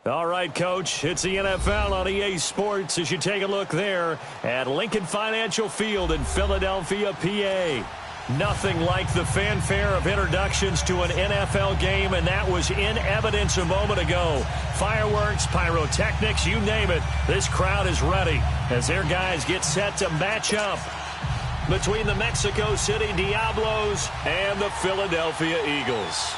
All right, Coach, it's the NFL on EA Sports as you take a look there at Lincoln Financial Field in Philadelphia, PA. Nothing like the fanfare of introductions to an NFL game, and that was in evidence a moment ago. Fireworks, pyrotechnics, you name it. This crowd is ready as their guys get set to match up between the Mexico City Diablos and the Philadelphia Eagles.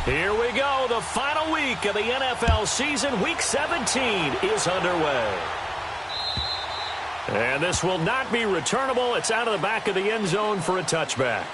Here we go. The final week of the NFL season. Week 17 is underway. And this will not be returnable. It's out of the back of the end zone for a touchback.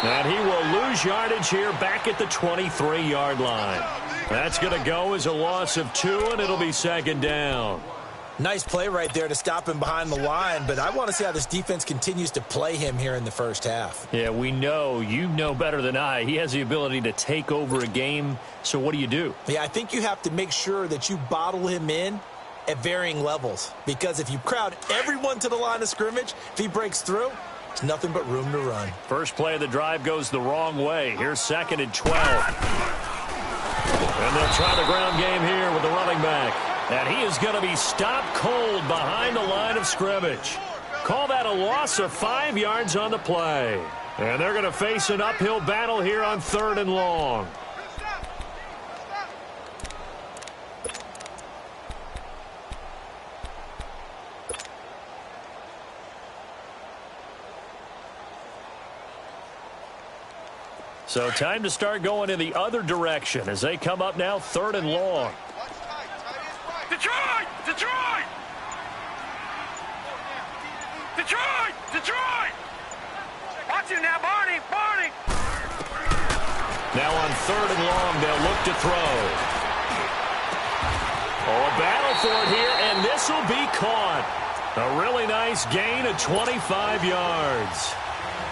And he will lose yardage here back at the 23-yard line. That's going to go as a loss of 2, and it'll be second down. Nice play right there to stop him behind the line, but I want to see how this defense continues to play him here in the first half. Yeah, we know. You know better than I. He has the ability to take over a game, so what do? Yeah, I think you have to make sure that you bottle him in at varying levels, because if you crowd everyone to the line of scrimmage, if he breaks through, it's nothing but room to run. First play of the drive goes the wrong way. Here's 2nd and 12. And they'll try the ground game here with the running back. And he is going to be stopped cold behind the line of scrimmage. Call that a loss of 5 yards on the play. And they're going to face an uphill battle here on 3rd and long. So time to start going in the other direction as they come up now 3rd and long. Detroit! Detroit! Detroit! Detroit! Watch him now, Barney! Barney! Now on 3rd and long, they'll look to throw. Oh, a battle for it here, and this will be caught. A really nice gain of 25 yards.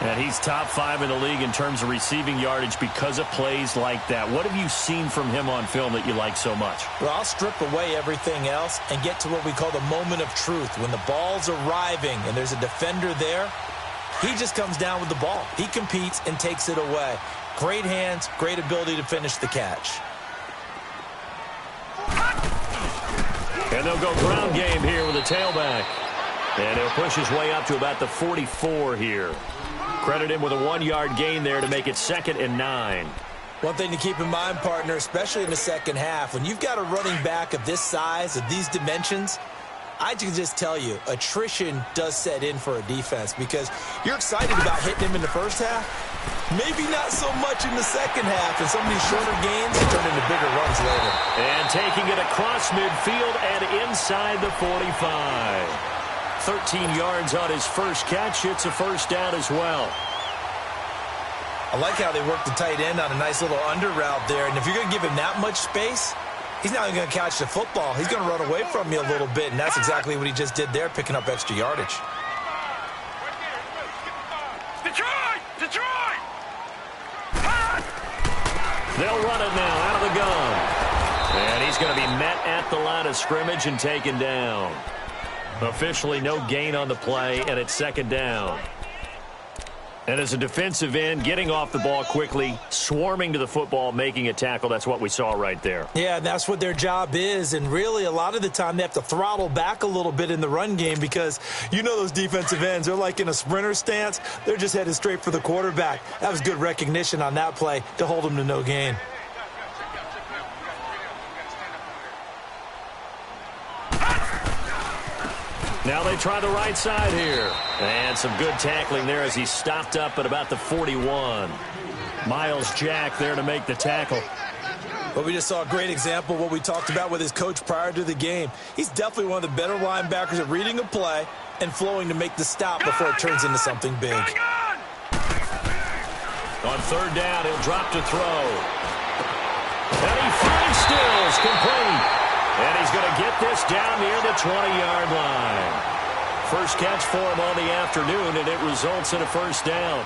And he's top 5 in the league in terms of receiving yardage because of plays like that. What have you seen from him on film that you like so much? Well, I'll strip away everything else and get to what we call the moment of truth. When the ball's arriving and there's a defender there, he just comes down with the ball. He competes and takes it away. Great hands, great ability to finish the catch. And they'll go ground game here with a tailback. And he'll push his way up to about the 44 here. Credit him with a 1-yard gain there to make it 2nd and 9. One thing to keep in mind, partner, especially in the second half, when you've got a running back of this size, of these dimensions, I can just tell you, attrition does set in for a defense because you're excited about hitting him in the first half, maybe not so much in the second half, and some of these shorter gains turn into bigger runs later. And taking it across midfield and inside the 45. 13 yards on his first catch. It's a first down as well. I like how they work the tight end on a nice little under route there. And if you're going to give him that much space, he's not even going to catch the football. He's going to run away from you a little bit, and that's exactly what he just did there, picking up extra yardage. Detroit! Detroit! They'll run it now out of the gun. And he's going to be met at the line of scrimmage and taken down. Officially no gain on the play, and it's 2nd down. And as a defensive end, getting off the ball quickly, swarming to the football, making a tackle, that's what we saw right there. Yeah, that's what their job is, and really a lot of the time they have to throttle back a little bit in the run game because you know those defensive ends, they're like in a sprinter stance. They're just headed straight for the quarterback. That was good recognition on that play to hold them to no gain. Now they try the right side here. And some good tackling there as he stopped up at about the 41. Miles Jack there to make the tackle. But we just saw a great example of what we talked about with his coach prior to the game. He's definitely one of the better linebackers at reading a play and flowing to make the stop before it turns into something big. On third down, he'll drop to throw. And he finds Stills, complete. And he's going to get this down near the 20-yard line. First catch for him on the afternoon, and it results in a first down.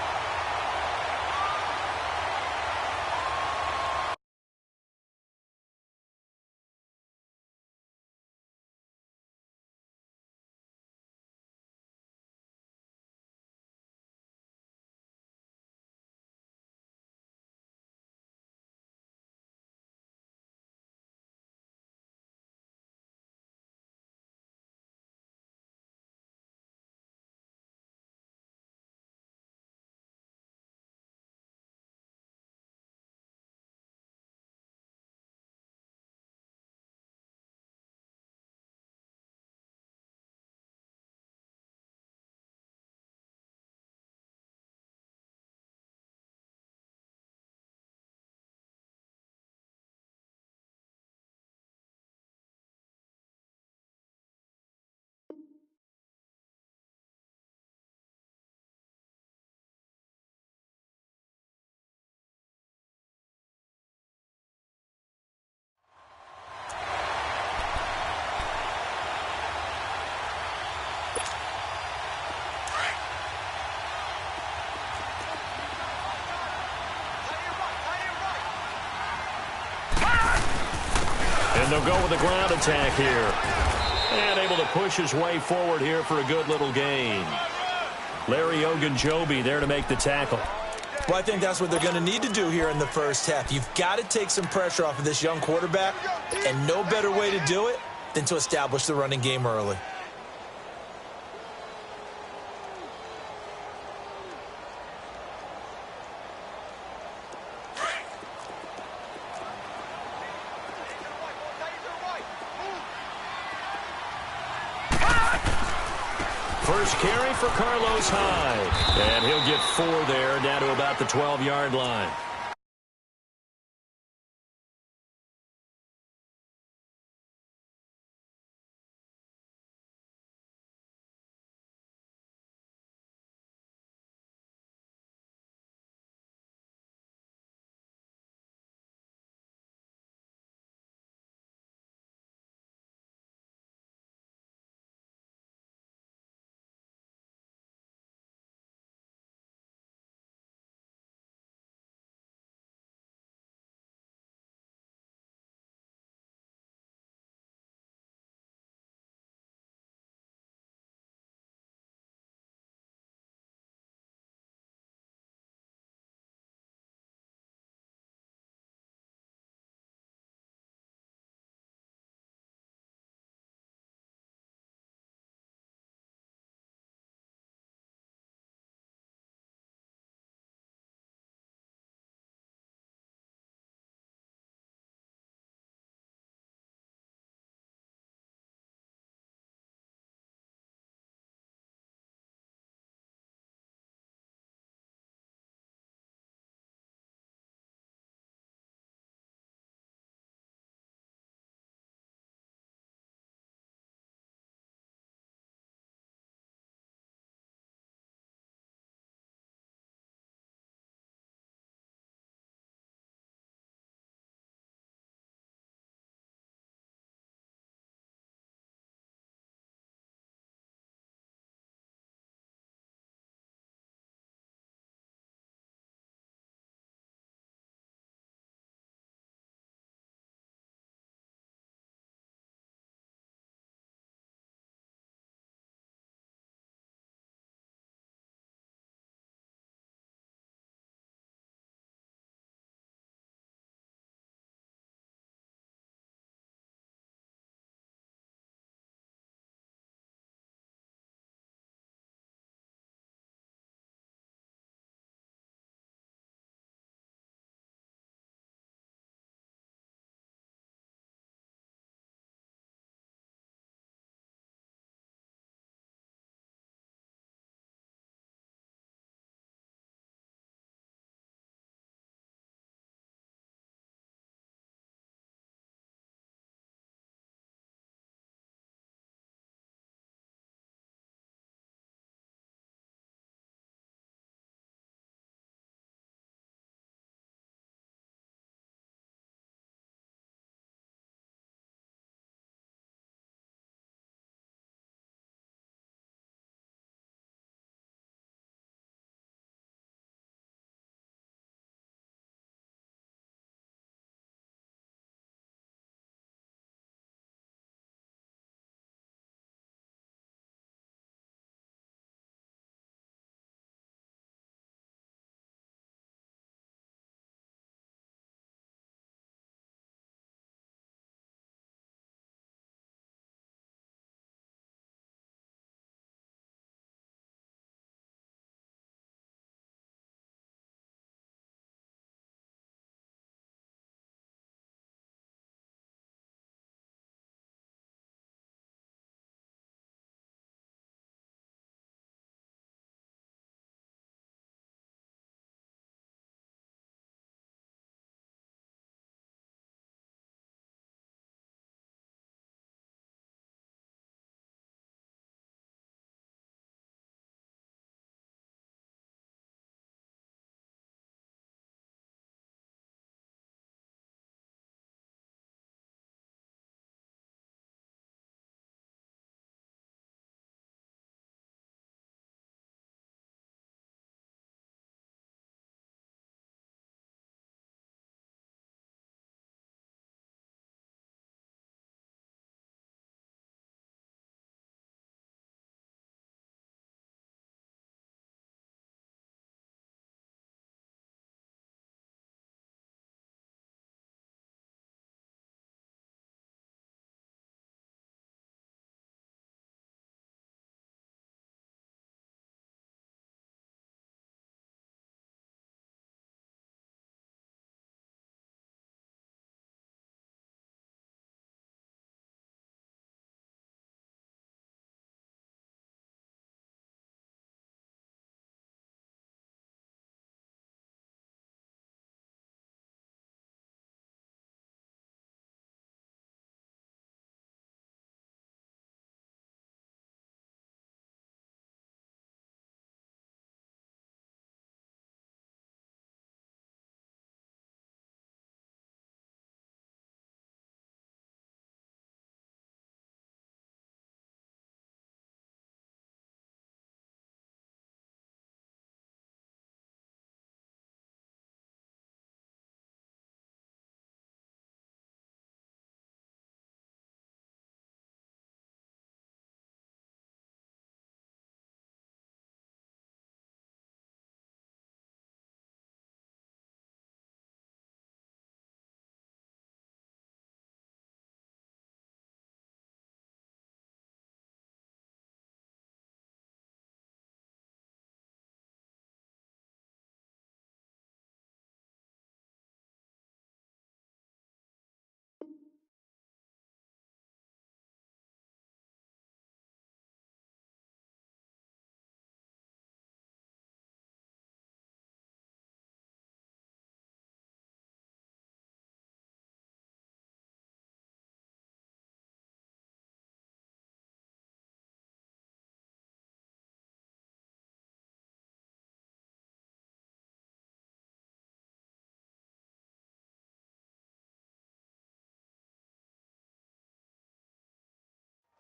And they'll go with the ground attack here. And able to push his way forward here for a good little gain. Larry Ogunjobi there to make the tackle. Well, I think that's what they're going to need to do here in the first half. You've got to take some pressure off of this young quarterback, and no better way to do it than to establish the running game early. First carry for Carlos Hyde. And he'll get 4 there, down to about the 12-yard line.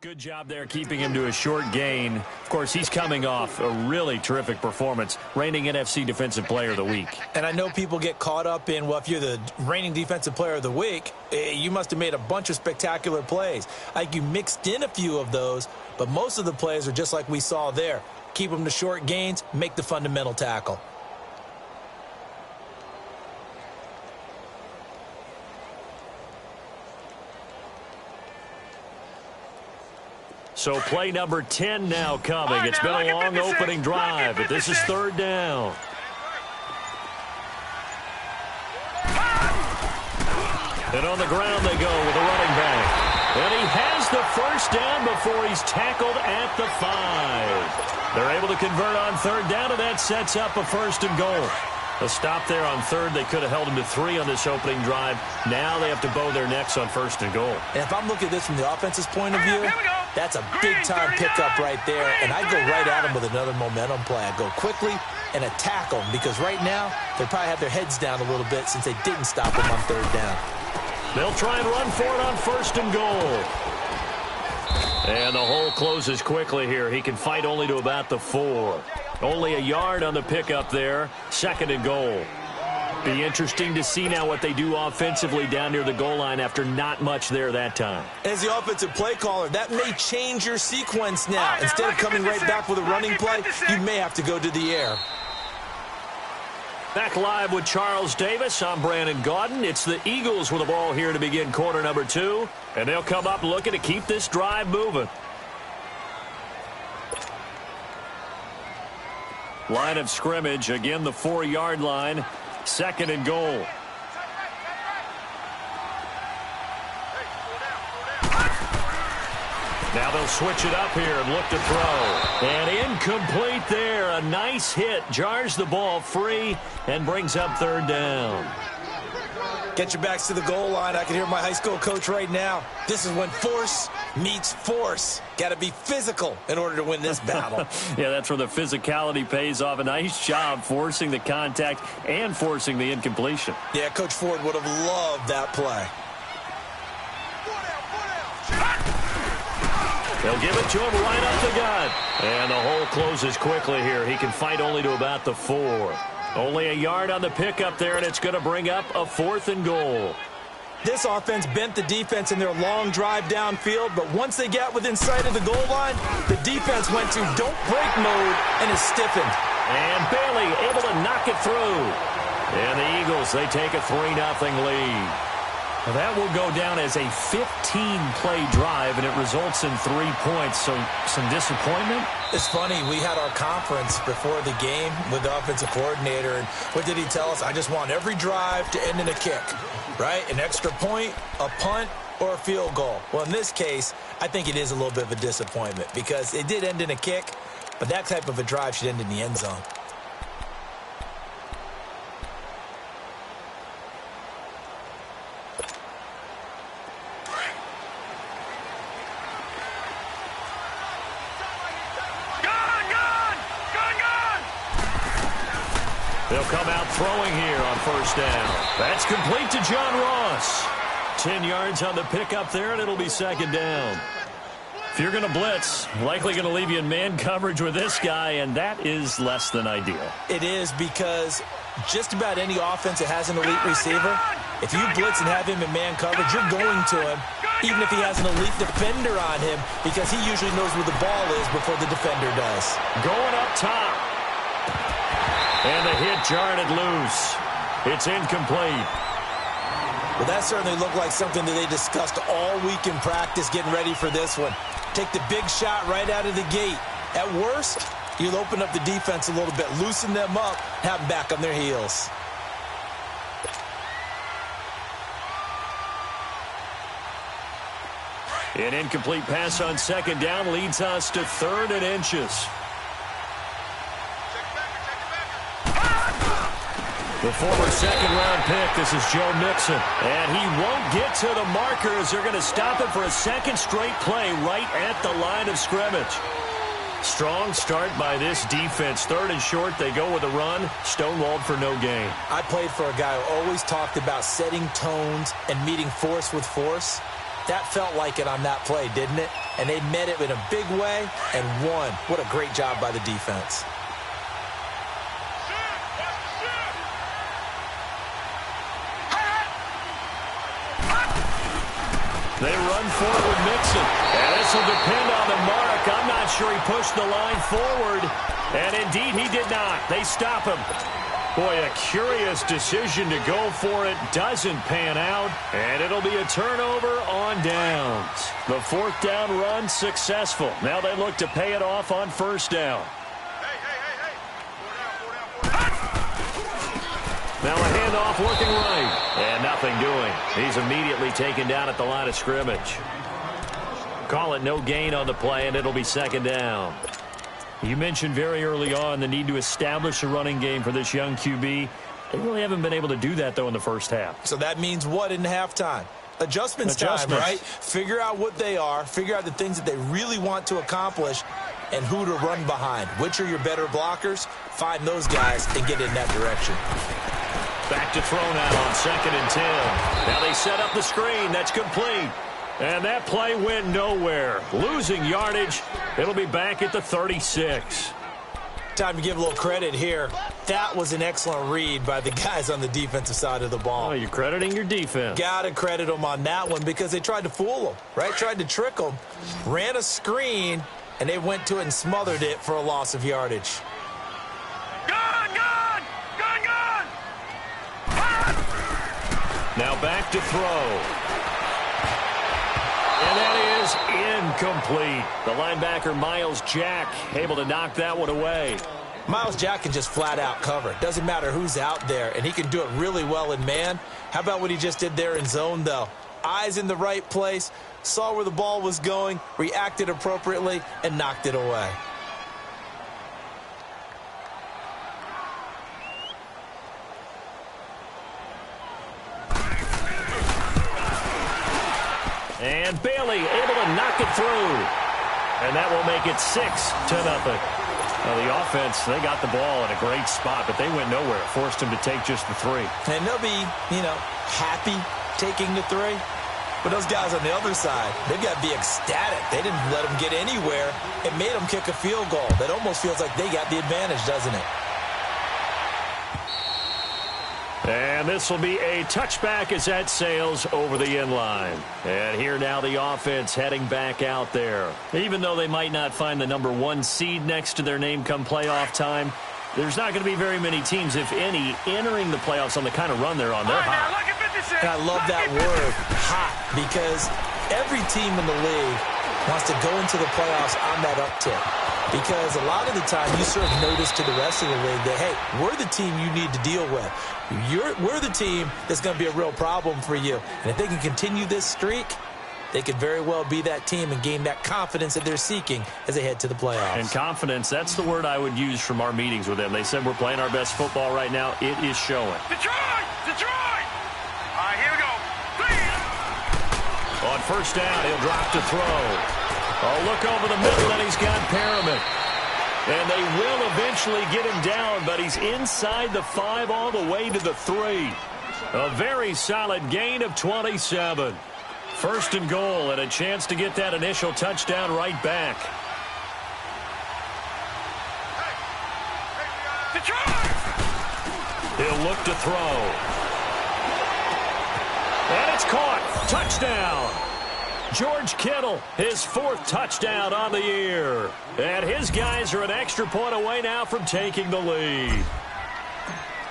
Good job there keeping him to a short gain. Of course, he's coming off a really terrific performance, reigning NFC Defensive Player of the Week. And I know people get caught up in, well, if you're the reigning Defensive Player of the Week, you must have made a bunch of spectacular plays. Like you mixed in a few of those, but most of the plays are just like we saw there. Keep them to short gains, make the fundamental tackle. So play number 10 now coming. It's been a long opening drive, but this is third down. And on the ground they go with a running back. And he has the first down before he's tackled at the 5. They're able to convert on third down, and that sets up a first and goal. A stop there on third. They could have held him to 3 on this opening drive. Now they have to bow their necks on first and goal. And if I'm looking at this from the offense's point of view, that's a big-time pickup right there, and I'd go right at him with another momentum play. I'd go quickly and attack them because right now they probably have their heads down a little bit since they didn't stop him on third down. They'll try and run for it on first and goal. And the hole closes quickly here. He can fight only to about the 4. Only a yard on the pickup there. Second and goal. Be interesting to see now what they do offensively down near the goal line after not much there that time. As the offensive play caller, that may change your sequence now. Instead of coming right back with a running play, you may have to go to the air. Back live with Charles Davis. I'm Brandon Gaudin. It's the Eagles with the ball here to begin quarter number 2. And they'll come up looking to keep this drive moving. Line of scrimmage, again the 4-yard line. Second and goal. Now they'll switch it up here and look to throw. And incomplete there. A nice hit. Jars the ball free and brings up third down. Get your backs to the goal line. I can hear my high school coach right now. This is when force meets force. Got to be physical in order to win this battle. Yeah, that's where the physicality pays off. A nice job forcing the contact and forcing the incompletion. Yeah, Coach Ford would have loved that play. They'll give it to him right up the gut. And the hole closes quickly here. He can fight only to about the 4. Only a yard on the pickup there, and it's going to bring up a 4th and goal. This offense bent the defense in their long drive downfield, but once they got within sight of the goal line, the defense went to don't break mode and is stiffened. And Bailey able to knock it through. And the Eagles, they take a 3-0 lead. Well, that will go down as a 15-play drive, and it results in 3 points. So some disappointment? It's funny. We had our conference before the game with the offensive coordinator, and what did he tell us? I just want every drive to end in a kick, right? An extra point, a punt, or a field goal. Well, in this case, I think it is a little bit of a disappointment because it did end in a kick, but that type of a drive should end in the end zone. They'll come out throwing here on first down. That's complete to John Ross. 10 yards on the pickup there, and it'll be second down. If you're going to blitz, likely going to leave you in man coverage with this guy, and that is less than ideal. It is because just about any offense that has an elite receiver, if you blitz and have him in man coverage, you're going to him, even if he has an elite defender on him, because he usually knows where the ball is before the defender does. Going up top. And the hit jarred it loose. It's incomplete. Well, that certainly looked like something that they discussed all week in practice getting ready for this one. Take the big shot right out of the gate. At worst, you'll open up the defense a little bit, loosen them up, have them back on their heels. An incomplete pass on second down leads us to 3rd and inches. The former second-round pick, this is Joe Mixon. And he won't get to the markers. They're going to stop it for a second straight play right at the line of scrimmage. Strong start by this defense. 3rd and short, they go with a run. Stonewalled for no gain. I played for a guy who always talked about setting tones and meeting force with force. That felt like it on that play, didn't it? And they met it in a big way and won. What a great job by the defense. They run forward with Mixon. And this will depend on the mark. I'm not sure he pushed the line forward. And indeed, he did not. They stop him. Boy, a curious decision to go for it. Doesn't pan out. And it'll be a turnover on downs. The fourth down run successful. Now they look to pay it off on first down. Now a handoff looking right. And nothing doing. He's immediately taken down at the line of scrimmage. Call it no gain on the play, and it'll be second down. You mentioned very early on the need to establish a running game for this young QB. They really haven't been able to do that, though, in the first half. So that means what in halftime? Adjustments time, right? Figure out what they are. Figure out the things that they really want to accomplish and who to run behind. Which are your better blockers? Find those guys and get in that direction. Back to throw now on 2nd and 10. Now they set up the screen. That's complete. And that play went nowhere. Losing yardage. It'll be back at the 36. Time to give a little credit here. That was an excellent read by the guys on the defensive side of the ball. Oh, you're crediting your defense. Got to credit them on that one because they tried to fool them, right? Tried to trick them. Ran a screen, and they went to it and smothered it for a loss of yardage. Now back to throw. And that is incomplete. The linebacker, Miles Jack, able to knock that one away. Miles Jack can just flat out cover. Doesn't matter who's out there, and he can do it really well in man. How about what he just did there in zone, though? Eyes in the right place, saw where the ball was going, reacted appropriately, and knocked it away. And Bailey able to knock it through. And that will make it 6-0. Now the offense, they got the ball in a great spot, but they went nowhere. Forced him to take just the 3. And they'll be, happy taking the 3. But those guys on the other side, they've got to be ecstatic. They didn't let them get anywhere. It made them kick a field goal. That almost feels like they got the advantage, doesn't it? And this will be a touchback as that sails over the end line. And here now the offense heading back out there. Even though they might not find the number 1 seed next to their name come playoff time, there's not going to be very many teams, if any, entering the playoffs on the kind of run they're on. They're hot. And I love that word, hot, because every team in the league wants to go into the playoffs on that uptick. Because a lot of the time you serve notice to the rest of the league that, hey, we're the team you need to deal with. We're the team that's going to be a real problem for you. And if they can continue this streak, they could very well be that team and gain that confidence that they're seeking as they head to the playoffs. And confidence, that's the word I would use from our meetings with them. They said we're playing our best football right now. It is showing. Detroit! Detroit! All right, here we go. Please. On first down, he'll drop to throw. Oh, look over the middle, and he's got Perriman. And they will eventually get him down, but he's inside the 5 all the way to the 3. A very solid gain of 27. First and goal, and a chance to get that initial touchdown right back. He'll look to throw. And it's caught. Touchdown. George Kittle, his 4th touchdown on the year. And his guys are an extra point away now from taking the lead.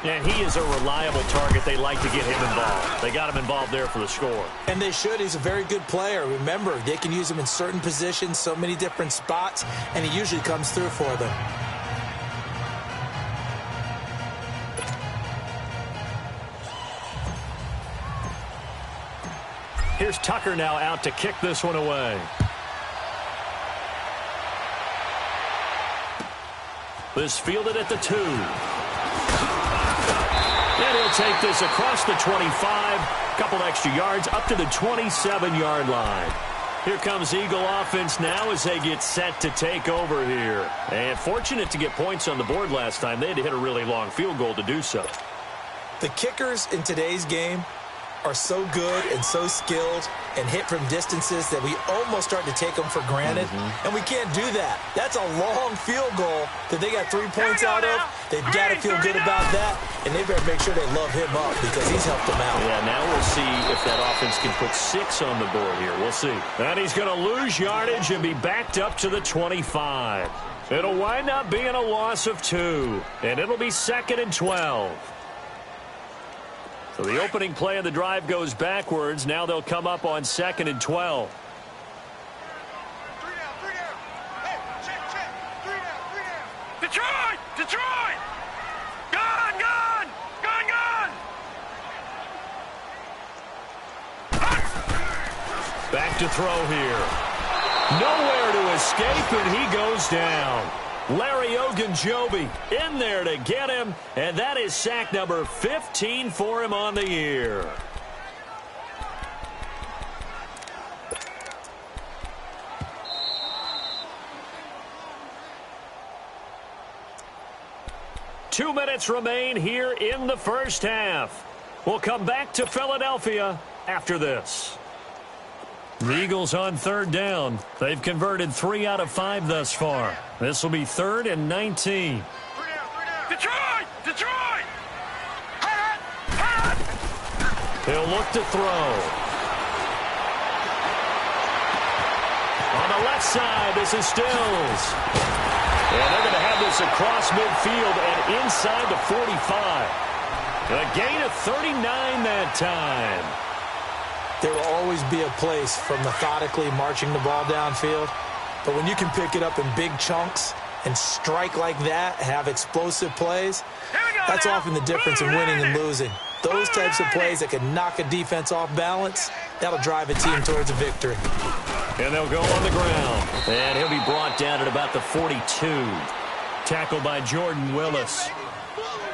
And he is a reliable target. They like to get him involved. They got him involved there for the score. And they should. He's a very good player. Remember, they can use him in certain positions, so many different spots, and he usually comes through for them. Here's Tucker now out to kick this one away. This fielded at the 2. And he'll take this across the 25. Couple extra yards up to the 27-yard line. Here comes Eagle offense now as they get set to take over here. And fortunate to get points on the board last time. They had to hit a really long field goal to do so. The kickers in today's game are so good and so skilled and hit from distances that we almost start to take them for granted, and we can't do that. That's a long field goal that they got 3 points out of. They've got to feel good about that, and they better make sure they love him up because he's helped them out. Yeah, now we'll see if that offense can put 6 on the board here. We'll see. And he's going to lose yardage and be backed up to the 25. It'll wind up being a loss of 2, and it'll be 2nd and 12. So the opening play of the drive goes backwards. Now they'll come up on 2nd and 12. Detroit! Detroit! Gone! Gone! Gone! Gone! Back to throw here. Nowhere to escape, and he goes down. Larry Ogunjobi in there to get him, and that is sack number 15 for him on the year. Two minutes remain here in the first half. We'll come back to Philadelphia after this. The Eagles on 3rd down. They've converted 3 out of 5 thus far. This will be 3rd and 19. Detroit! Detroit! He'll look to throw. On the left side, this is Stills. And they're going to have this across midfield and inside the 45. A gain of 39 that time. There will always be a place for methodically marching the ball downfield. But when you can pick it up in big chunks and strike like that, have explosive plays, that's often the difference in winning and losing. Those types of plays that can knock a defense off balance, that'll drive a team towards a victory. And they'll go on the ground. And he'll be brought down at about the 42. Tackled by Jordan Willis.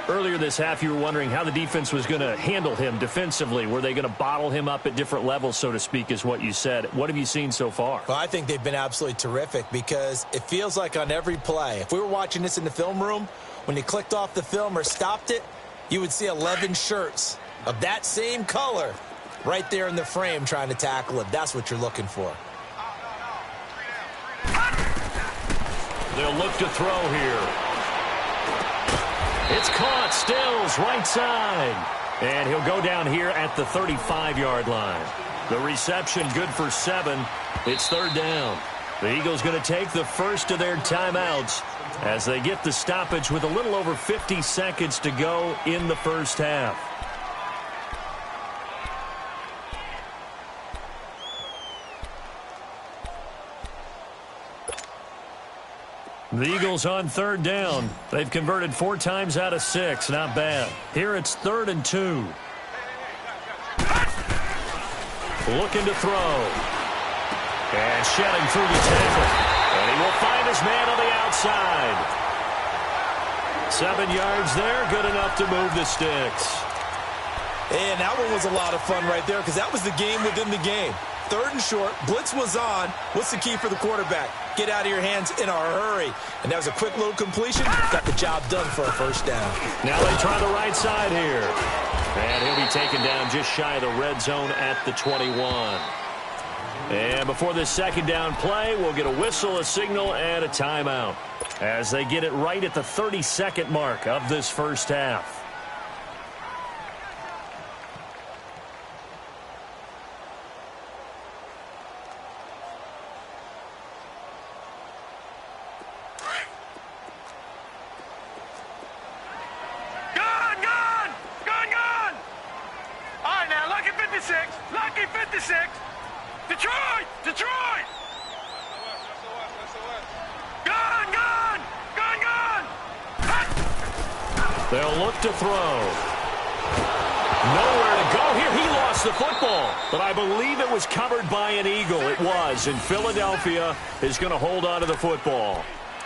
Earlier this half, you were wondering how the defense was going to handle him defensively. Were they going to bottle him up at different levels, so to speak, is what you said. What have you seen so far? Well, I think they've been absolutely terrific because it feels like on every play, if we were watching this in the film room, when you clicked off the film or stopped it, you would see 11 shirts of that same color right there in the frame trying to tackle it. That's what you're looking for. They'll look to throw here. It's caught. Stills right side. And he'll go down here at the 35-yard line. The reception good for 7. It's 3rd down. The Eagles going to take the first of their timeouts as they get the stoppage with a little over 50 seconds to go in the first half. The Eagles on 3rd down. They've converted 4 times out of 6. Not bad. Here it's 3rd and 2. Looking to throw. And shedding through the tackle. And he will find his man on the outside. 7 yards there. Good enough to move the sticks. And that one was a lot of fun right there because that was the game within the game. 3rd and short. Blitz was on. What's the key for the quarterback? Get out of your hands in a hurry. And that was a quick little completion. Got the job done for a first down. Now they try the right side here. And he'll be taken down just shy of the red zone at the 21. And before this 2nd down play, we'll get a whistle, a signal, and a timeout as they get it right at the 30-second mark of this first half. Lucky 56. Detroit! Detroit! Gone! Gone! Gone! Gone! They'll look to throw. Nowhere to go here. He lost the football. But I believe it was covered by an Eagle. It was. And Philadelphia is going to hold on to the football.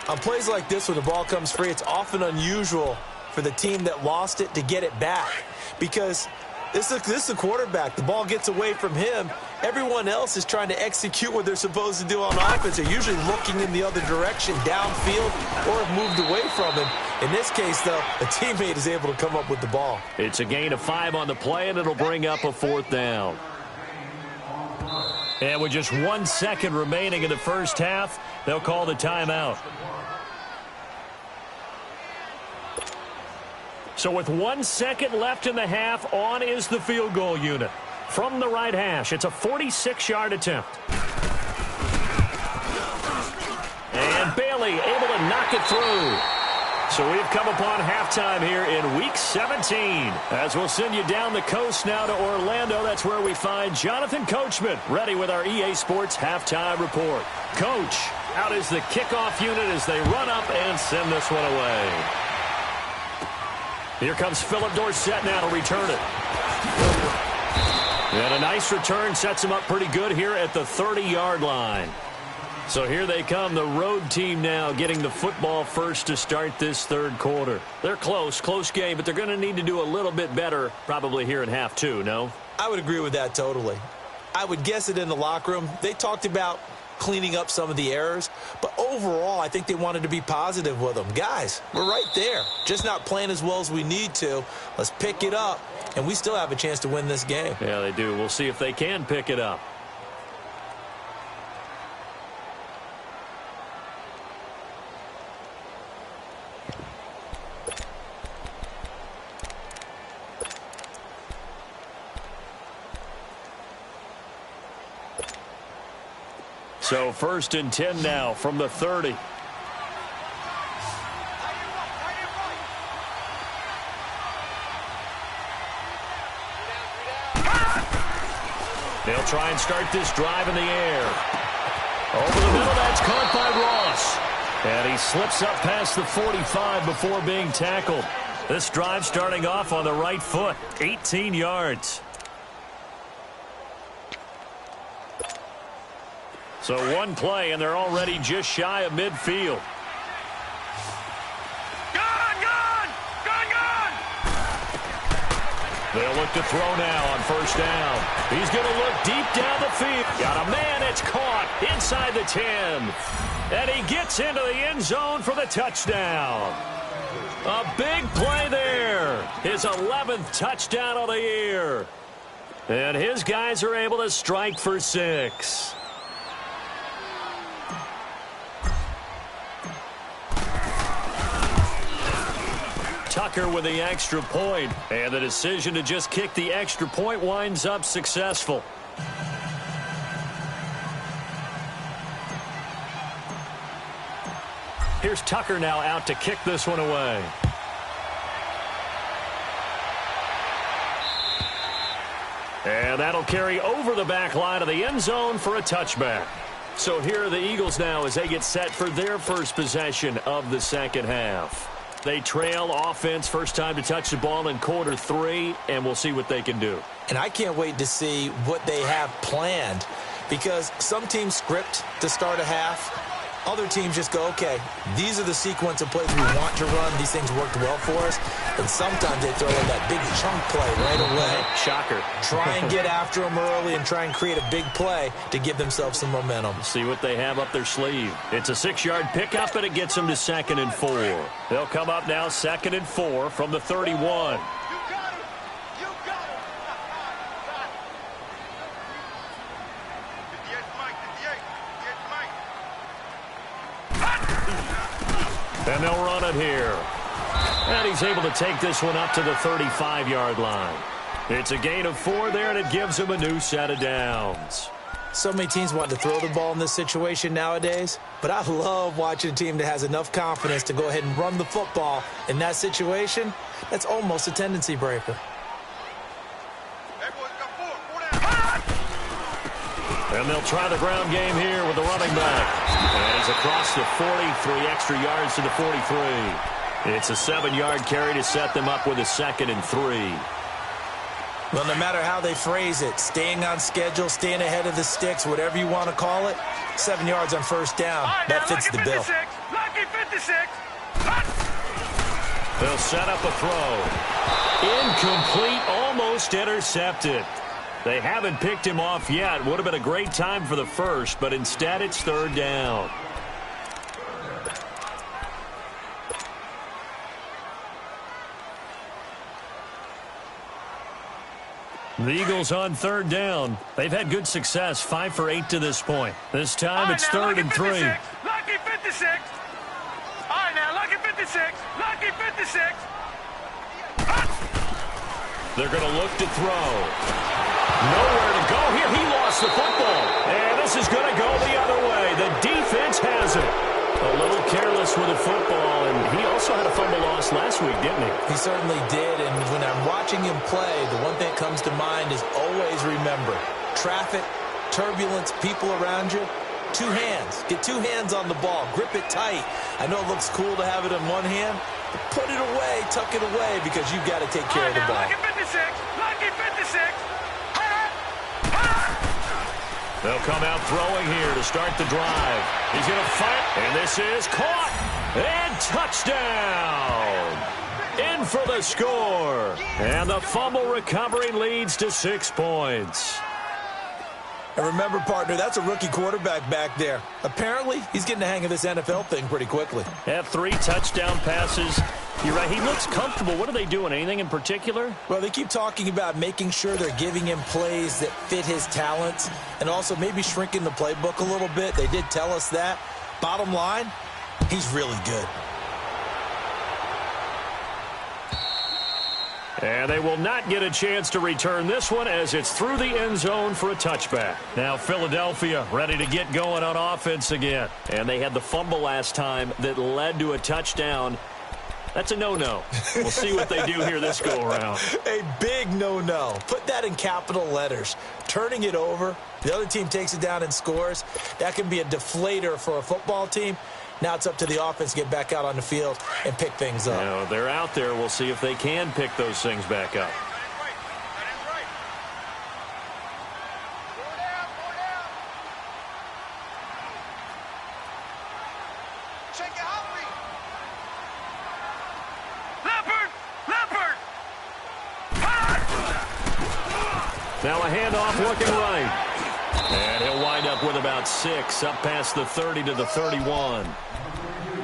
On plays like this where the ball comes free, it's often unusual for the team that lost it to get it back. Because this is a quarterback. The ball gets away from him. Everyone else is trying to execute what they're supposed to do on offense. They're usually looking in the other direction, downfield, or have moved away from him. In this case, though, a teammate is able to come up with the ball. It's a gain of 5 on the play, and it'll bring up a 4th down. And with just 1 second remaining in the first half, they'll call the timeout. So with 1 second left in the half, on is the field goal unit. From the right hash, it's a 46-yard attempt. And Bailey able to knock it through. So we've come upon halftime here in Week 17. As we'll send you down the coast now to Orlando, that's where we find Jonathan Coachman, ready with our EA Sports Halftime Report. Coach, out is the kickoff unit as they run up and send this one away. Here comes Philip Dorsett now to return it. And a nice return sets him up pretty good here at the 30-yard line. So here they come, the road team now getting the football first to start this third quarter. They're close game, but they're going to need to do a little bit better probably here in half two, no? I would agree with that totally. I would guess it in the locker room. They talked about cleaning up some of the errors, but overall I think they wanted to be positive with them. Guys, we're right there. Just not playing as well as we need to. Let's pick it up, and we still have a chance to win this game. Yeah, they do. We'll see if they can pick it up. So 1st and 10 now from the 30. They'll try and start this drive in the air. Over the middle, that's caught by Ross. And he slips up past the 45 before being tackled. This drive starting off on the right foot, 18 yards. So one play, and they're already just shy of midfield. Gone! They'll look to throw now on 1st down. He's going to look deep down the field. Got a man, it's caught inside the 10. And he gets into the end zone for the touchdown. A big play there. His 11th touchdown of the year. And his guys are able to strike for 6. Tucker with the extra point, and the decision to just kick the extra point winds up successful. Here's Tucker now out to kick this one away. And that'll carry over the back line of the end zone for a touchback. So here are the Eagles now as they get set for their first possession of the second half. They trail offense, first time to touch the ball in quarter 3, and we'll see what they can do. And I can't wait to see what they have planned, because some teams script to start a half. Other teams just go, okay, these are the sequence of plays we want to run. These things worked well for us. And sometimes they throw in that big chunk play right away. Shocker. Try and get after them early and try and create a big play to give themselves some momentum. See what they have up their sleeve. It's a 6-yard pickup, and it gets them to 2nd and 4. They'll come up now 2nd and 4 from the 31. And they'll run it here. And he's able to take this one up to the 35-yard line. It's a gain of 4 there, and it gives him a new set of downs. So many teams want to throw the ball in this situation nowadays, but I love watching a team that has enough confidence to go ahead and run the football in that situation. That's almost a tendency breaker. And they'll try the ground game here with the running back. And he's across the 40, 3 extra yards to the 43. It's a 7-yard carry to set them up with a 2nd and 3. Well, no matter how they phrase it, staying on schedule, staying ahead of the sticks, whatever you want to call it, 7 yards on 1st down, that fits the bill. Lucky 56. They'll set up a throw. Incomplete, almost intercepted. They haven't picked him off yet. Would have been a great time for the first, but instead it's 3rd down. The Eagles on third down. They've had good success, 5 for 8 to this point. This time it's third and 3. Lucky 56. All right, now, lucky 56. Lucky 56. They're going to look to throw. Nowhere to go here. He lost the football. And this is going to go the other way. The defense has it. A little careless with the football, and he also had a fumble loss last week, didn't he? He certainly did, and when I'm watching him play, the one thing that comes to mind is always remember, traffic, turbulence, people around you, 2 hands. Get 2 hands on the ball. Grip it tight. I know it looks cool to have it in one hand, but put it away, tuck it away, because you've got to take care of the ball. Lucky 56. Lucky 56. They'll come out throwing here to start the drive. He's going to fight, and this is caught. And touchdown. In for the score. And the fumble recovery leads to 6 points. And remember, partner, that's a rookie quarterback back there. Apparently, he's getting the hang of this NFL thing pretty quickly. Have 3 touchdown passes. You're right, he looks comfortable. What are they doing? Anything in particular? Well, they keep talking about making sure they're giving him plays that fit his talents and also maybe shrinking the playbook a little bit. They did tell us that. Bottom line, he's really good. And they will not get a chance to return this one as it's through the end zone for a touchback. Now Philadelphia ready to get going on offense again. And they had the fumble last time that led to a touchdown. That's a no-no. We'll see what they do here this go-around. A big no-no. Put that in capital letters. Turning it over, the other team takes it down and scores. That can be a deflator for a football team. Now it's up to the offense to get back out on the field and pick things up. Now, they're out there. We'll see if they can pick those things back up. Now a handoff looking right. And he'll wind up with about 6 up past the 30 to the 31.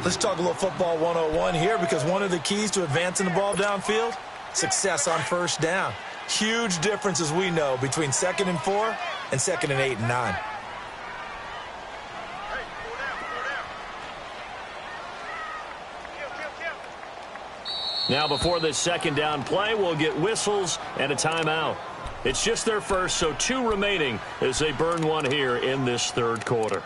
Let's talk a little football 101 here because one of the keys to advancing the ball downfield, success on first down. Huge difference, as we know, between 2nd and 4 and 2nd and 8 and 9. Now before this 2nd down play, we'll get whistles and a timeout. It's just their first, so 2 remaining as they burn one here in this 3rd quarter.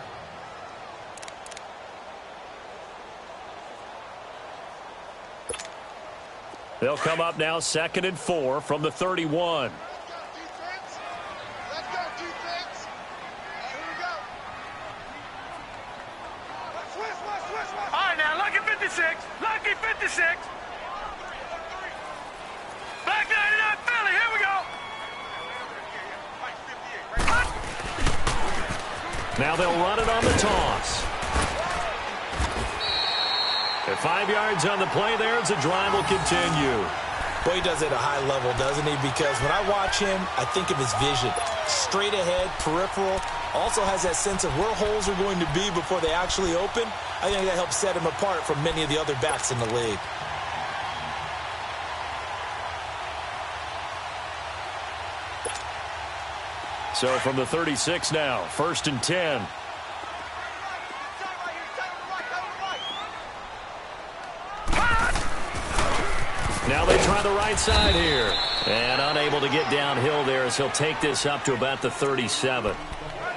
They'll come up now 2nd and 4 from the 31. Let's go, defense. Here we go. All right, now, lucky 56. Lucky 56. Back 99, Philly. Here we go. Now they'll run it on the toss. At 5 yards on the play there as the drive will continue. Boy, he does it at a high level, doesn't he? Because when I watch him, I think of his vision. Straight ahead, peripheral. Also has that sense of where holes are going to be before they actually open. I think that helps set him apart from many of the other backs in the league. So from the 36 now, 1st and 10. Now they try the right side here. And unable to get downhill there as he'll take this up to about the 37.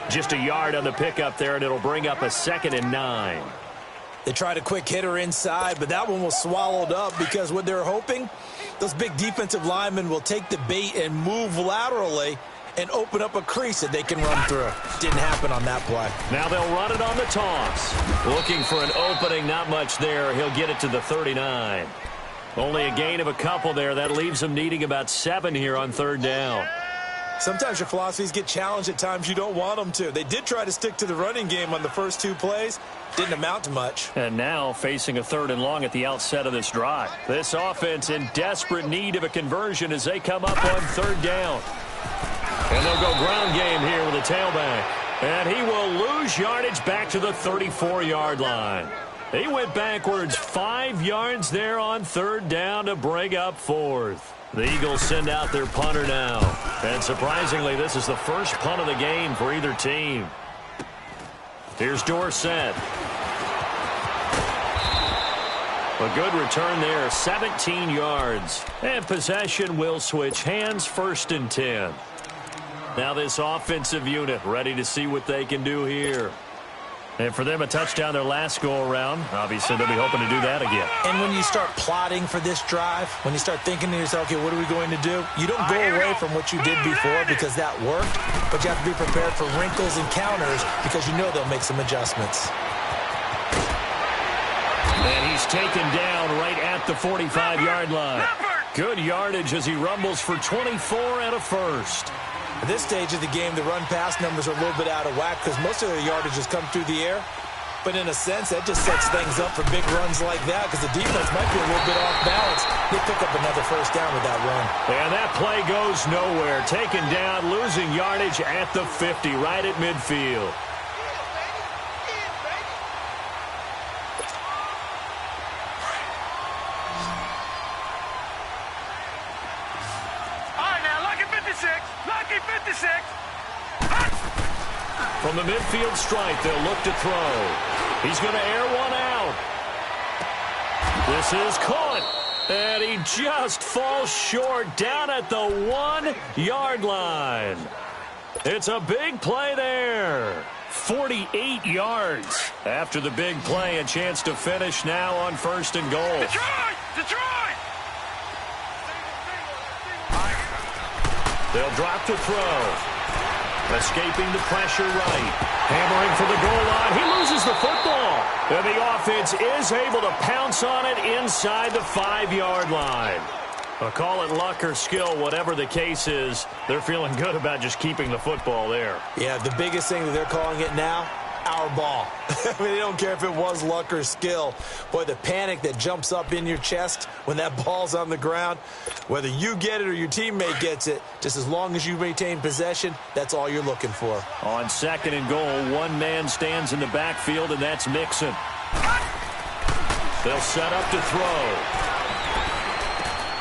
Just a yard on the pickup there, and it'll bring up a 2nd and 9. They tried a quick hitter inside, but that one was swallowed up because what they're hoping, those big defensive linemen will take the bait and move laterally and open up a crease that they can run through. Didn't happen on that play. Now they'll run it on the toss. Looking for an opening, not much there. He'll get it to the 39. Only a gain of a couple there. That leaves them needing about 7 here on 3rd down. Sometimes your philosophies get challenged at times you don't want them to. They did try to stick to the running game on the first 2 plays. Didn't amount to much. And now facing a 3rd and long at the outset of this drive. This offense in desperate need of a conversion as they come up on 3rd down. And they'll go ground game here with a tailback. And he will lose yardage back to the 34-yard line. He went backwards 5 yards there on 3rd down to bring up 4th. The Eagles send out their punter now. And surprisingly, this is the first punt of the game for either team. Here's Dorsett. A good return there, 17 yards. And possession will switch hands, 1st and 10. Now this offensive unit ready to see what they can do here. And for them, a touchdown their last go-around. Obviously, they'll be hoping to do that again. And when you start plotting for this drive, when you start thinking to yourself, okay, what are we going to do? You don't go away from what you did before because that worked, but you have to be prepared for wrinkles and counters because you know they'll make some adjustments. And he's taken down right at the 45-yard line. Good yardage as he rumbles for 24 and a first. At this stage of the game, the run-pass numbers are a little bit out of whack because most of the yardage has come through the air. But in a sense, that just sets things up for big runs like that because the defense might be a little bit off balance. He'll pick up another 1st down with that run. And that play goes nowhere. Taken down, losing yardage at the 50, right at midfield. Lucky 56. From the midfield stripe, they'll look to throw. He's going to air one out. This is caught. And he just falls short down at the 1-yard line. It's a big play there. 48 yards. After the big play, a chance to finish now on 1st and goal. Detroit! Detroit! They'll drop to throw. Escaping the pressure right. Hammering for the goal line. He loses the football. And the offense is able to pounce on it inside the 5-yard line. Call it luck or skill, whatever the case is. They're feeling good about just keeping the football there. Yeah, the biggest thing that they're calling it now, our ball. I mean, they don't care if it was luck or skill. Boy, the panic that jumps up in your chest when that ball's on the ground, whether you get it or your teammate gets it, just as long as you retain possession, that's all you're looking for. On 2nd and goal, one man stands in the backfield, and that's Mixon. They'll set up to throw.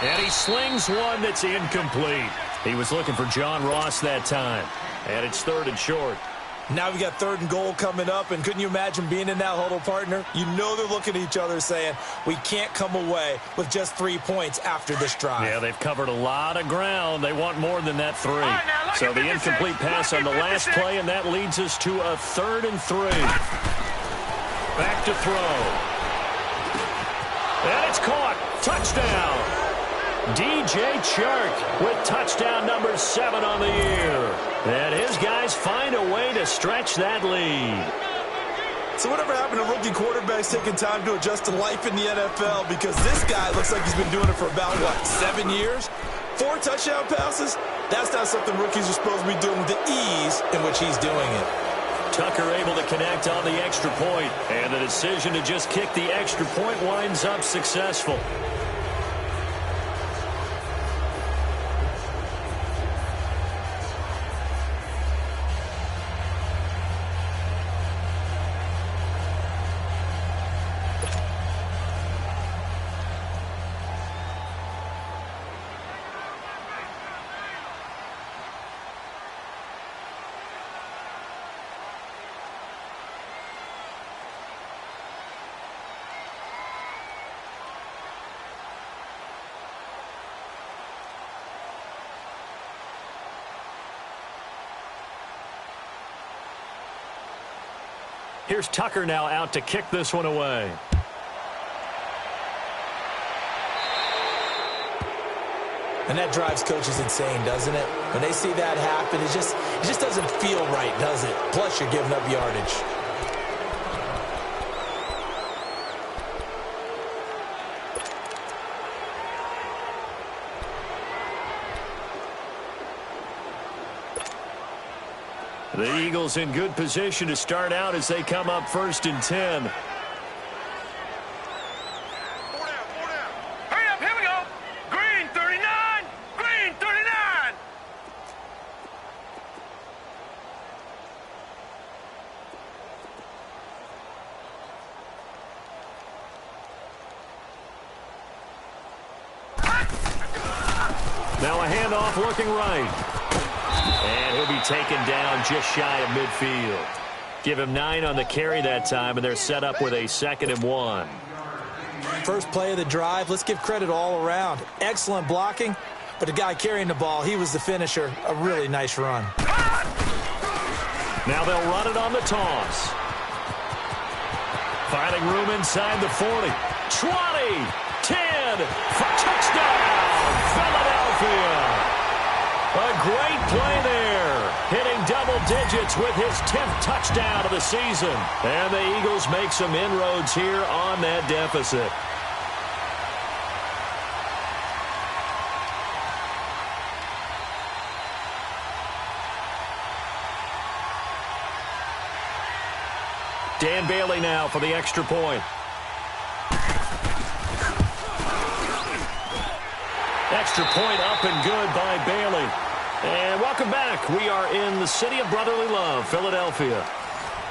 And he slings one that's incomplete. He was looking for John Ross that time. And it's 3rd and short. Now we got 3rd and goal coming up, and couldn't you imagine being in that huddle, partner? You know they're looking at each other saying, we can't come away with just 3 points after this drive. Yeah, they've covered a lot of ground. They want more than that 3. So the incomplete pass on the last play, and that leads us to a 3rd and 3. Back to throw. And it's caught. Touchdown. DJ Chark with touchdown number 7 on the year. And his guys find a way to stretch that lead. So whatever happened to rookie quarterbacks taking time to adjust to life in the NFL? Because this guy looks like he's been doing it for about, 7 years? 4 touchdown passes? That's not something rookies are supposed to be doing with the ease in which he's doing it. Tucker able to connect on the extra point. And the decision to just kick the extra point winds up successful. Here's Tucker now out to kick this one away. And that drives coaches insane, doesn't it? When they see that happen, it just doesn't feel right, does it? Plus, you're giving up yardage. The Eagles in good position to start out as they come up 1st and 10. Hurry up, here we go. Green 39. Green 39. Now a handoff looking right. And he'll be taken down just shy of midfield. Give him 9 on the carry that time, and they're set up with a 2nd and 1. First play of the drive, let's give credit all around. Excellent blocking, but the guy carrying the ball, he was the finisher. A really nice run. Now they'll run it on the toss. Finding room inside the 40. 20, 10, for touchdown, Philadelphia. A great play there, hitting double digits with his 10th touchdown of the season. And the Eagles make some inroads here on that deficit. Dan Bailey now for the extra point. Extra point up and good by Bailey. And welcome back. We are in the city of brotherly love, Philadelphia,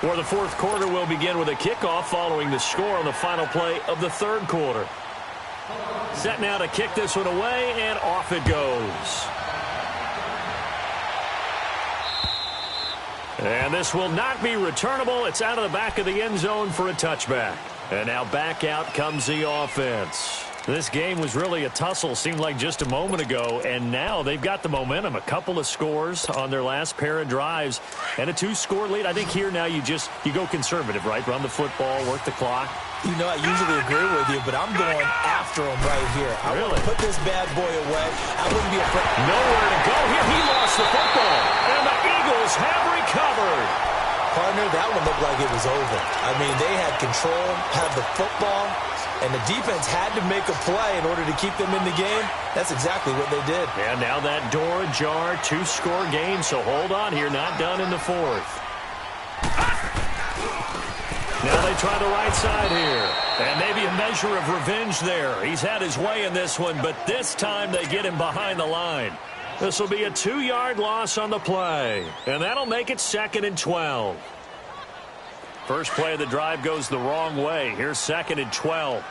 where the 4th quarter will begin with a kickoff following the score on the final play of the 3rd quarter. Set now to kick this one away, and off it goes. And this will not be returnable. It's out of the back of the end zone for a touchback. And now back out comes the offense. This game was really a tussle, seemed like just a moment ago, and now they've got the momentum. A couple of scores on their last pair of drives, and a 2-score lead. I think here now you go conservative, right? Run the football, work the clock. You know, I usually agree with you, but I'm going after him right here. I want to put this bad boy away. I wouldn't be afraid. Nowhere to go here. He lost the football, and the Eagles have recovered. Partner, that one looked like it was over. I mean, they had control, had the football, and the defense had to make a play in order to keep them in the game. That's exactly what they did. And now that door ajar, 2-score game, so hold on here. Not done in the 4th. Now they try the right side here. And maybe a measure of revenge there. He's had his way in this one, but this time they get him behind the line. This will be a 2-yard loss on the play. And that'll make it 2nd and 12. First play of the drive goes the wrong way. Here's 2nd and 12.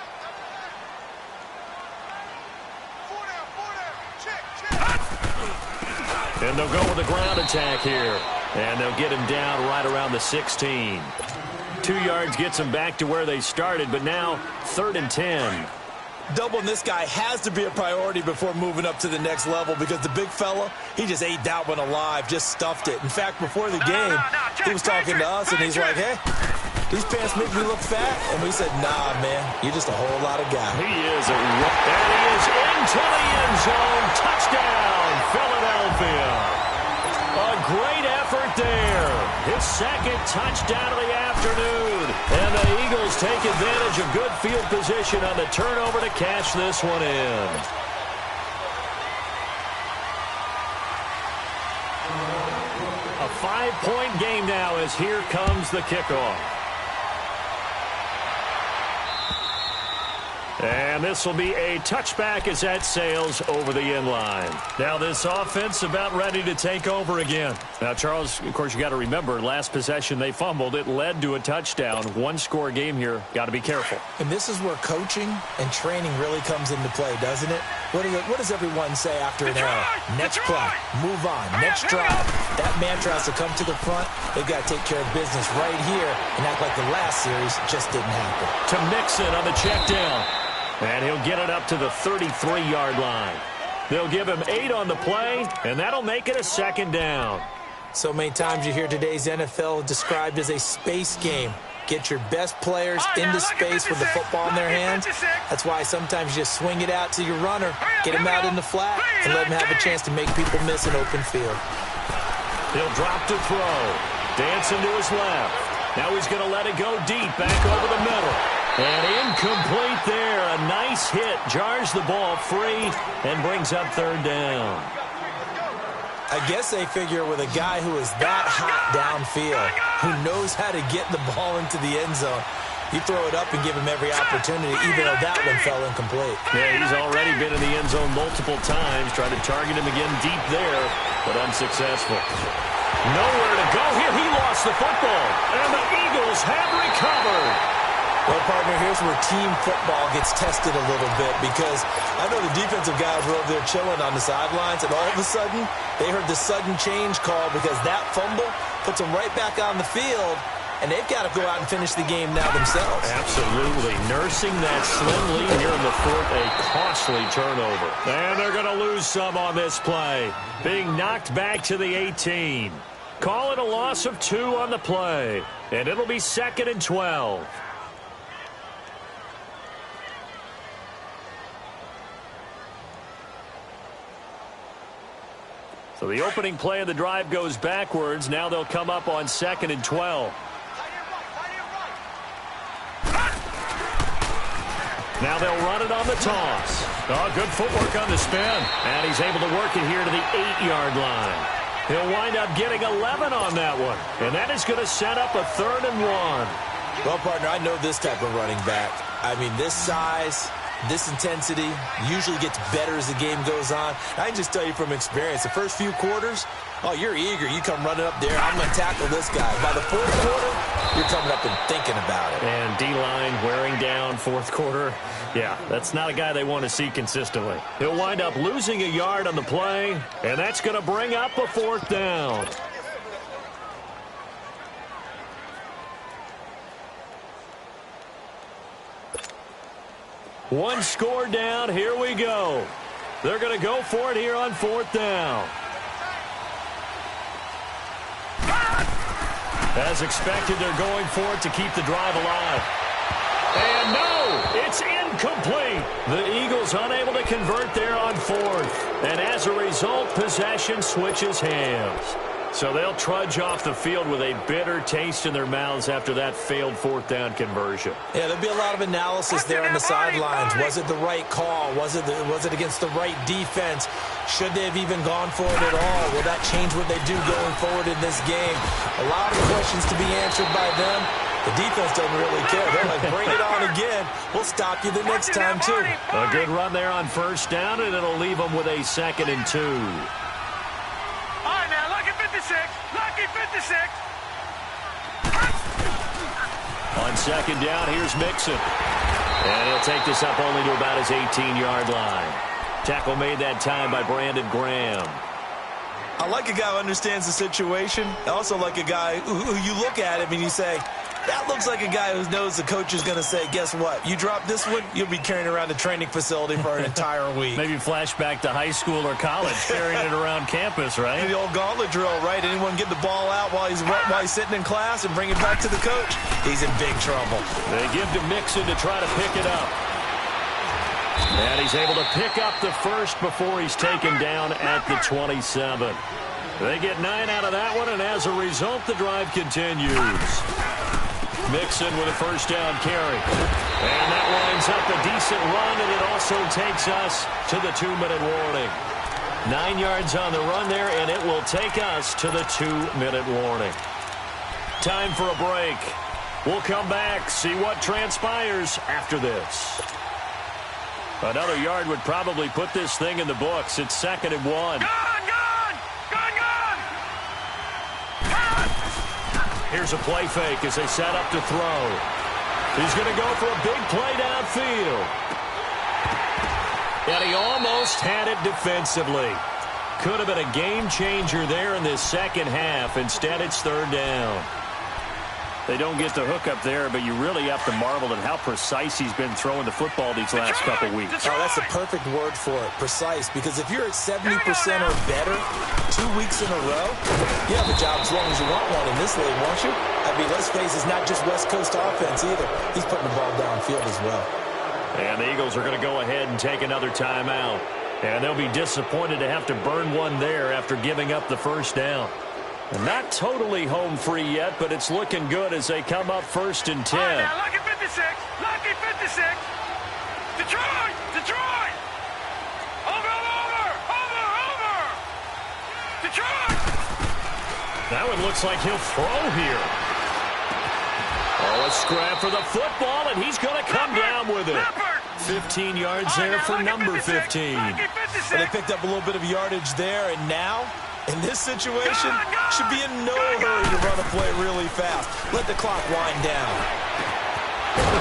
And they'll go with a ground attack here. And they'll get him down right around the 16. 2 yards gets them back to where they started, but now 3rd and 10. Doubling this guy has to be a priority before moving up to the next level, because the big fella, he just ate that one alive, just stuffed it. In fact, before the game, he was talking to us, and he's like, hey, these pants make me look fat. And we said, nah, man, you're just a whole lot of guy. He is a and he is into the end zone. Touchdown, Philadelphia. A great effort there. His 2nd touchdown of the afternoon. And the Eagles take advantage of good field position on the turnover to cash this one in. A 5-point game now as here comes the kickoff. And this will be a touchback as that sails over the end line. Now this offense about ready to take over again. Now, Charles, of course, you got to remember, last possession they fumbled. It led to a touchdown. 1-score game here. Got to be careful. And this is where coaching and training really comes into play, doesn't it? What does everyone say after an error? Next play, move on, next drive. That mantra has to come to the front. They've got to take care of business right here and act like the last series just didn't happen. To Mixon on the check down. And he'll get it up to the 33-yard line. They'll give him 8 on the play, and that'll make it a 2nd down. So many times you hear today's NFL described as a space game. Get your best players into space with the football in their hands. That's why sometimes you just swing it out to your runner, get him out in the flat, and let him have a chance to make people miss an open field. He'll drop to throw. Dancing to his left. Now he's going to let it go deep, back over the middle. And incomplete there. A nice hit. Jars the ball free and brings up 3rd down. I guess they figure with a guy who is that hot downfield, who knows how to get the ball into the end zone, you throw it up and give him every opportunity, even though that one fell incomplete. Yeah, he's already been in the end zone multiple times. Tried to target him again deep there, but unsuccessful. Nowhere to go here. He lost the football, and the Eagles have recovered. Well, partner, here's where team football gets tested a little bit because I know the defensive guys were over there chilling on the sidelines, and all of a sudden, they heard the sudden change call because that fumble puts them right back on the field, and they've got to go out and finish the game now themselves. Absolutely. Nursing that slim lead here in the fourth, a costly turnover. And they're going to lose some on this play. Being knocked back to the 18. Call it a loss of 2 on the play. And it'll be 2nd and 12. So the opening play of the drive goes backwards. Now they'll come up on 2nd and 12. Now they'll run it on the toss. Oh, good footwork on the spin. And he's able to work it here to the 8-yard line. He'll wind up getting 11 on that one. And that is going to set up a 3rd and 1. Well, partner, I know this type of running back. I mean, this size, this intensity usually gets better as the game goes on. I can just tell you from experience, the first few quarters, oh, you're eager. You come running up there. I'm going to tackle this guy. By the 4th quarter, you're coming up and thinking about it. And D-line wearing down 4th quarter. Yeah, that's not a guy they want to see consistently. He'll wind up losing a yard on the play, and that's going to bring up a 4th down. One score down. Here we go. They're going to go for it here on 4th down. As expected, they're going for it to keep the drive alive. And no, it's incomplete. The Eagles unable to convert there on 4th. And as a result, possession switches hands. So they'll trudge off the field with a bitter taste in their mouths after that failed 4th down conversion. Yeah, there'll be a lot of analysis there on the sidelines. Was it the right call? Was it against the right defense? Should they have even gone for it at all? Will that change what they do going forward in this game? A lot of questions to be answered by them. The defense doesn't really care. They're like, bring it on again. We'll stop you the next time, too. A good run there on 1st down, and it'll leave them with a 2nd and 2. All right, now, lucky 56. Lucky 56. On 2nd down, here's Mixon. And he'll take this up only to about his 18-yard line. Tackle made that time by Brandon Graham. I like a guy who understands the situation. I also like a guy who you look at him and you say, that looks like a guy who knows the coach is going to say, guess what? You drop this one, you'll be carrying around the training facility for an entire week. Maybe flashback to high school or college, carrying it around campus, right? The old gauntlet drill, right? Anyone get the ball out while he's sitting in class and bring it back to the coach? He's in big trouble. They give to Mixon to try to pick it up. And he's able to pick up the first before he's taken down at the 27. They get 9 out of that one, and as a result, the drive continues. Mixon with a 1st down carry. And that winds up a decent run, and it also takes us to the 2-minute warning. 9 yards on the run there, and it will take us to the 2-minute warning. Time for a break. We'll come back, see what transpires after this. Another yard would probably put this thing in the books. It's 2nd and 1. Gone! Here's a play fake as they set up to throw. He's going to go for a big play downfield. And he almost had it defensively. Could have been a game changer there in this 2nd half. Instead, it's 3rd down. They don't get the hook up there, but you really have to marvel at how precise he's been throwing the football these last couple weeks. Oh, that's the perfect word for it, precise. Because if you're at 70% or better 2 weeks in a row, you have a job as long as you want one in this league, won't you? I mean, let's face it, it's not just West Coast offense either. He's putting the ball downfield as well. And the Eagles are going to go ahead and take another timeout. And they'll be disappointed to have to burn one there after giving up the 1st down. And not totally home free yet, but it's looking good as they come up 1st and 10. All right, now, lucky 56. Lucky 56. Detroit! Detroit! Over! Detroit! That one looks like he'll throw here. Oh, a scrap for the football, and he's going to come down with it. 15 yards there for number 15. And they picked up a little bit of yardage there, and now, in this situation, should be in no hurry to run a play really fast. Let the clock wind down.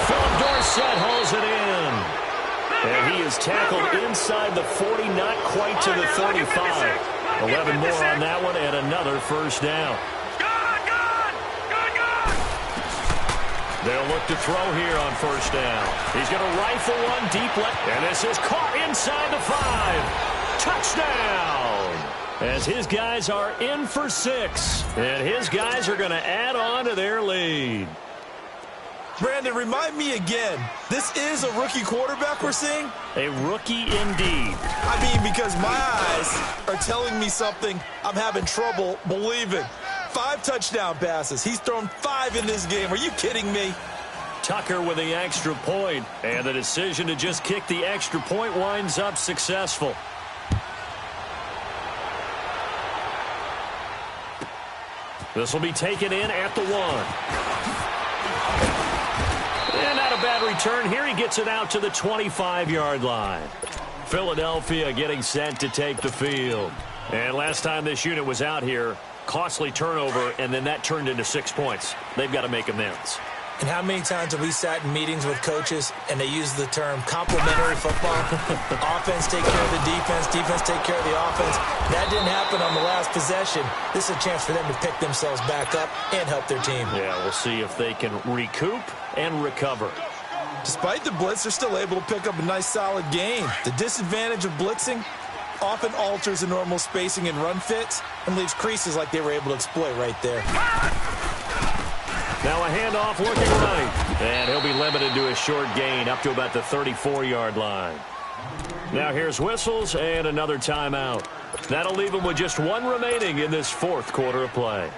Philip Dorsett hauls it in. And he is tackled inside the 40, not quite to the 35. 11 more on that one, and another first down. They'll look to throw here on first down. He's going to rifle one deep left, and this is caught inside the 5. Touchdown! As his guys are in for 6, and his guys are going to add on to their lead. Brandon, remind me again, this is a rookie quarterback we're seeing? A rookie indeed. I mean, because my eyes are telling me something I'm having trouble believing. 5 touchdown passes. He's thrown 5 in this game. Are you kidding me? Tucker with the extra point, and the decision to just kick the extra point winds up successful. This will be taken in at the 1. And not a bad return. Here he gets it out to the 25-yard line. Philadelphia getting set to take the field. And last time this unit was out here, costly turnover, and then that turned into 6 points. They've got to make amends. And how many times have we sat in meetings with coaches and they use the term complementary football? Offense take care of the defense, defense take care of the offense. That didn't happen on the last possession. This is a chance for them to pick themselves back up and help their team. Yeah, we'll see if they can recoup and recover. Despite the blitz, they're still able to pick up a nice, solid gain. The disadvantage of blitzing often alters the normal spacing and run fits and leaves creases like they were able to exploit right there. Now a handoff looking right. And he'll be limited to a short gain up to about the 34-yard line. Now here's whistles and another timeout. That'll leave him with just 1 remaining in this 4th quarter of play.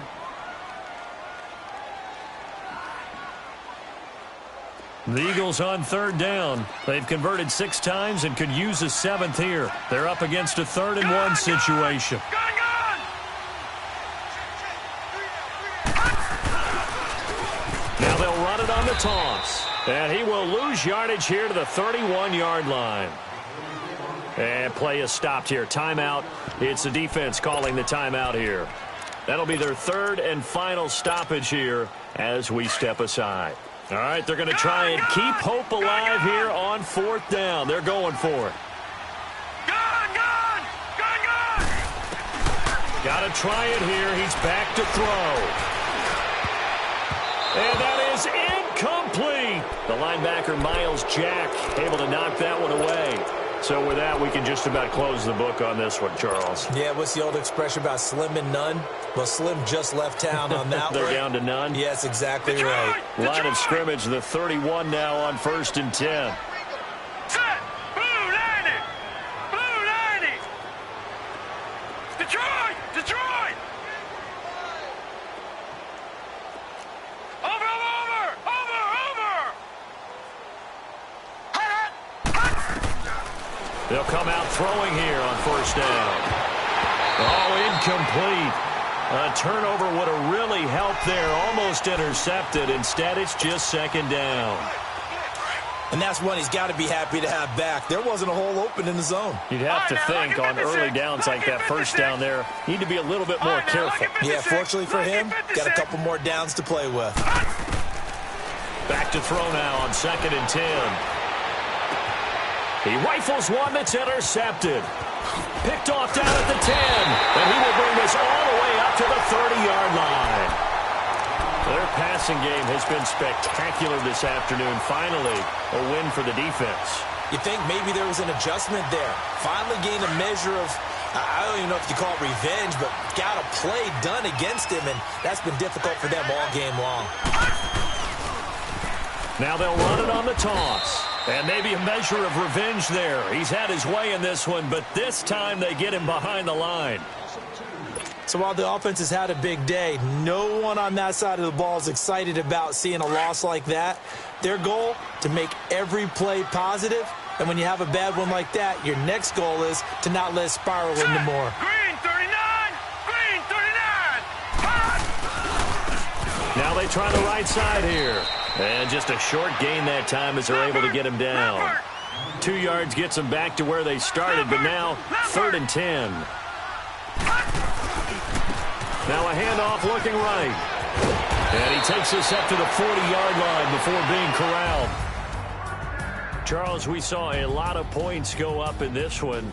The Eagles on 3rd down. They've converted 6 times and could use a 7th here. They're up against a 3rd and 1 situation. Now they'll run it on the toss. And he will lose yardage here to the 31-yard line. And play is stopped here. Timeout. It's the defense calling the timeout here. That'll be their 3rd and final stoppage here as we step aside. All right, they're going to try and keep hope alive here on 4th down. They're going for it. Got to try it here. He's back to throw. And that is incomplete. The linebacker, Miles Jack, able to knock that one away. So with that, we can just about close the book on this one, Charles. Yeah, what's the old expression about slim and none? Well, Slim just left town on that one. They're down to none? Yes, exactly right. Line of scrimmage, the 31 now on 1st and 10. Set! Blue 90! Blue 90! Detroit! Detroit! Over! They'll come out throwing here on 1st down. Oh, incomplete. A turnover would have really helped there. Almost intercepted. Instead, it's just 2nd down. And that's one he's got to be happy to have back. There wasn't a hole open in the zone. You'd have to think on early downs like that 1st down there, need to be a little bit more careful. Yeah, fortunately for him, got a couple more downs to play with. Back to throw now on 2nd and 10. He rifles one that's intercepted. Picked off down at the 10. And he will bring this all the way up to the 30-yard line. Their passing game has been spectacular this afternoon. Finally, a win for the defense. You think maybe there was an adjustment there. Finally gained a measure of, I don't even know if you call it revenge, but got a play done against him, and that's been difficult for them all game long. Now they'll run it on the toss. And maybe a measure of revenge there. He's had his way in this one, but this time they get him behind the line. So while the offense has had a big day, no one on that side of the ball is excited about seeing a loss like that. Their goal, to make every play positive. And when you have a bad one like that, your next goal is to not let it spiral into more. Green 39! Green 39! Now they try the right side here. And just a short gain that time as they're able to get him down. 2 yards gets them back to where they started, but now 3rd and 10. Now a handoff looking right. And he takes us up to the 40-yard line before being corralled. Charles, we saw a lot of points go up in this one.